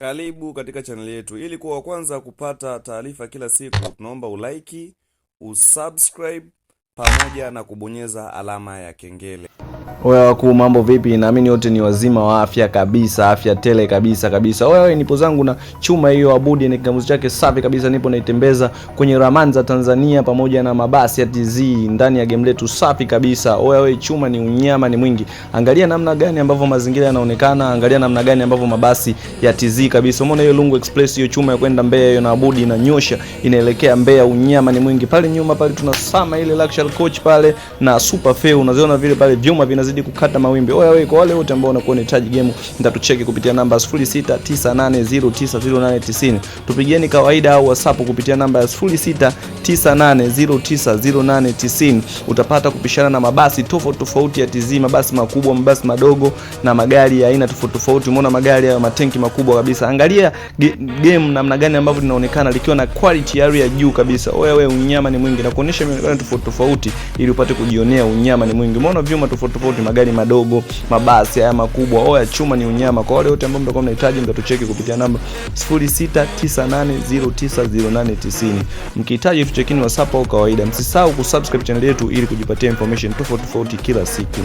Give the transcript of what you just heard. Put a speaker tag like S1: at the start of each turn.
S1: Karibu katika channel yetu. Ili kuwa wa kwanza kupata taarifa kila siku, tunaomba ulike, usubscribe pamoja na kubonyeza alama ya kengele.
S2: Oya wakuu, mambo vipi? Naamini wote ni wazima wa afya kabisa, afya tele kabisa. Oya, nipo zangu na chuma hiyo Abudi, ni kikamuzi chake safi kabisa, nipo naitembeza kwenye ramani za Tanzania pamoja na mabasi ya TZ ndani ya game letu safi kabisa. Oya wewe, chuma ni unyama ni mwingi. Angalia namna gani ambavyo mazingira yanaonekana, angalia namna gani ambavyo mabasi ya TZ kabisa. Umeona hiyo Lungu Express, hiyo chuma ya kwenda Mbeya hiyo na Abudi inanyosha inaelekea Mbeya, unyama ni mwingi. Pale nyuma pale tunasama ile luxury coach pale na super fair, unaziona vile pale vyuma vinazidi kukata mawimbi. Oya wewe, kwa wale wote ambao wanakuwa wanahitaji game, nitatucheki kupitia namba 0698090890. Tupigieni kawaida au WhatsApp kupitia namba ya 0698090890. Utapata kupishana na mabasi tofauti ya TZ, mabasi makubwa, mabasi madogo na magari ya aina tofauti. Umeona magari ya matenki makubwa kabisa. Angalia game namna gani ambavyo linaonekana likiwa na quality ya juu kabisa. Oya wewe, unyama ni mwingi, na kuonesha mionekano tofauti ili upate kujionea unyama ni mwingi. Umeona vyuma tofauti, magari madogo, mabasi haya makubwa. Oya, chuma ni unyama. Kwa wale wote ambao mtakuwa mnahitaji, mtatucheki kupitia namba 0698090890. Mkihitaji tuchekini WhatsApp au kawaida. Msisahau kusubscribe channel yetu ili kujipatia information tofauti kila siku.